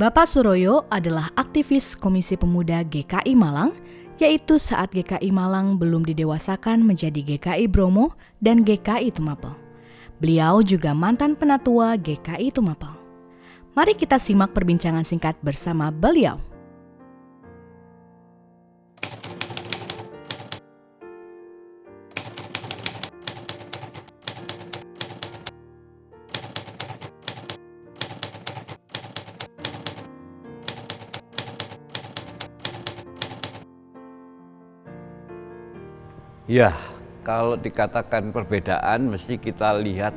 Bapak Suroyo adalah aktivis Komisi Pemuda GKI Malang, yaitu saat GKI Malang belum didewasakan menjadi GKI Bromo dan GKI Tumapel. Beliau juga mantan penatua GKI Tumapel. Mari kita simak perbincangan singkat bersama beliau. Ya, kalau dikatakan perbedaan mesti kita lihat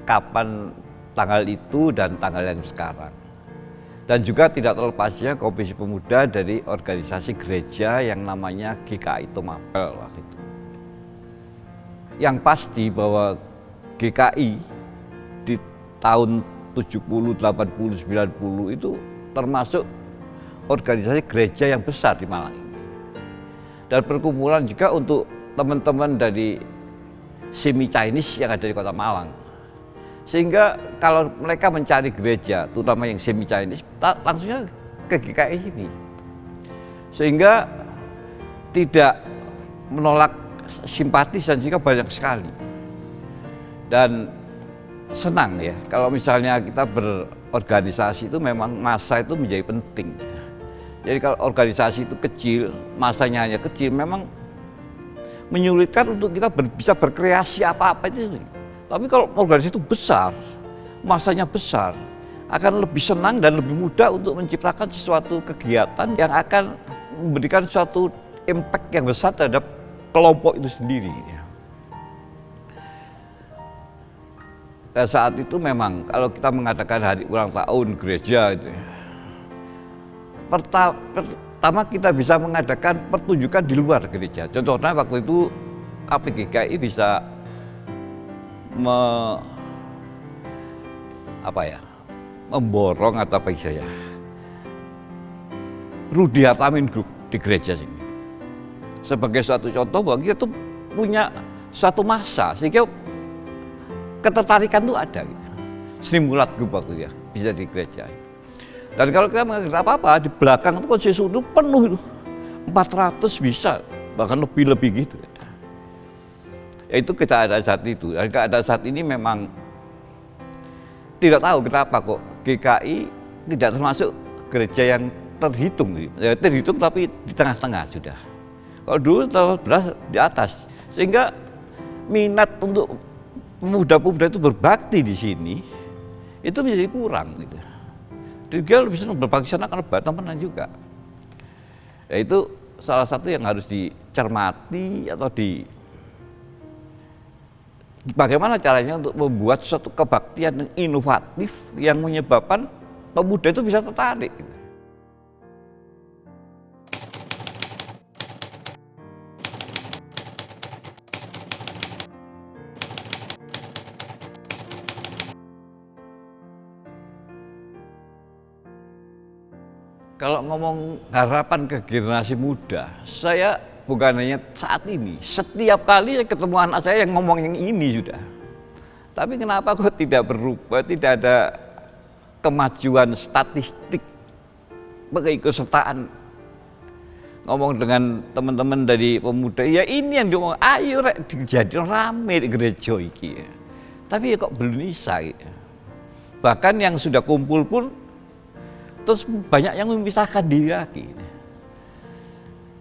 kapan tanggal itu dan tanggal yang sekarang. Dan juga tidak terlepasnya Komisi Pemuda dari organisasi gereja yang namanya GKI Tumapel waktu itu. Yang pasti bahwa GKI di tahun 70, 80, 90 itu termasuk organisasi gereja yang besar di Malang ini. Dan perkumpulan juga untuk teman-teman dari semi Chinese yang ada di Kota Malang. Sehingga kalau mereka mencari gereja, terutama yang semi Chinese, langsungnya ke GKI ini. Sehingga tidak menolak simpatis dan juga banyak sekali. Dan senang ya, kalau misalnya kita berorganisasi itu memang massa itu menjadi penting. Jadi kalau organisasi itu kecil, masanya hanya kecil, memang menyulitkan untuk kita bisa berkreasi apa-apa itu. Tapi kalau organisasi itu besar, masanya besar, akan lebih senang dan lebih mudah untuk menciptakan sesuatu kegiatan yang akan memberikan suatu impact yang besar terhadap kelompok itu sendiri. Dan saat itu memang kalau kita mengadakan hari ulang tahun gereja itu, pertama kita bisa mengadakan pertunjukan di luar gereja. Contohnya waktu itu KPGKI bisa memborong atau apa istilahnya Rudy Hartamin Group di gereja sini. Sebagai suatu contoh bahwa kita tuh punya suatu masa sehingga ketertarikan tuh ada gitu. Sri Mulat Group waktu ya bisa di gereja. Dan kalau kita mengatakan apa-apa, di belakang itu konsesi itu penuh itu. 400 bisa, bahkan lebih gitu. Ya itu kita ada saat itu. Dan keadaan saat ini memang tidak tahu kenapa kok GKI tidak termasuk gereja yang terhitung. Ya, terhitung tapi di tengah-tengah sudah. Kalau dulu beras di atas. Sehingga minat untuk pemuda-pemuda itu berbakti di sini, itu menjadi kurang gitu. Dia lebih senang berbakti sana karena teman juga. Ya itu salah satu yang harus dicermati atau bagaimana caranya untuk membuat suatu kebaktian yang inovatif yang menyebabkan pemuda itu bisa tertarik. Kalau ngomong harapan ke generasi muda, saya bukan hanya saat ini, setiap kali saya ketemu anak saya yang ngomong yang ini sudah. Tapi kenapa kok tidak berubah, tidak ada kemajuan statistik, keikutsertaan. Ngomong dengan teman-teman dari pemuda, ya ini yang diomong, ayo rek dijadikan rame di gereja iki. Tapi ya kok belum bisa. Bahkan yang sudah kumpul pun, terus banyak yang memisahkan diri lagi.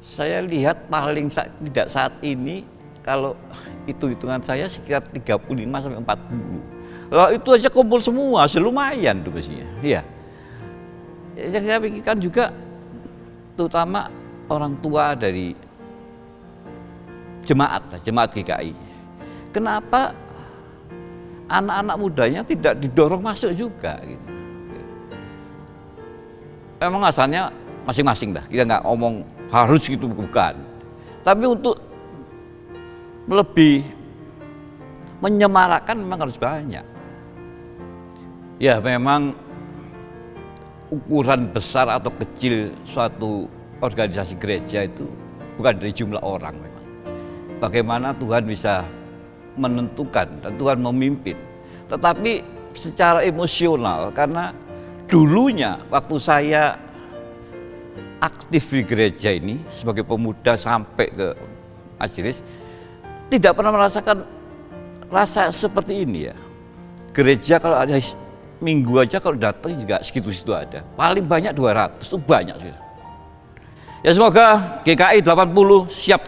Saya lihat paling tidak saat ini, kalau hitungan saya sekitar 35 sampai 40. Lah itu aja kumpul semua, lumayan tuh pastinya. Iya. Yang saya pikirkan juga, terutama orang tua dari jemaat GKI. Kenapa anak-anak mudanya tidak didorong masuk juga gitu. Memang asalnya masing-masing dah, kita nggak ngomong harus gitu, bukan. Tapi untuk lebih menyemarakkan memang harus banyak. Ya memang ukuran besar atau kecil suatu organisasi gereja itu bukan dari jumlah orang memang. Bagaimana Tuhan bisa menentukan dan Tuhan memimpin. Tetapi secara emosional, karena dulunya waktu saya aktif di gereja ini sebagai pemuda sampai ke majelis, tidak pernah merasakan rasa seperti ini ya. Gereja kalau ada minggu aja kalau datang juga segitu-segitu ada. Paling banyak 200, itu banyak sih. Ya semoga GKI 80 siap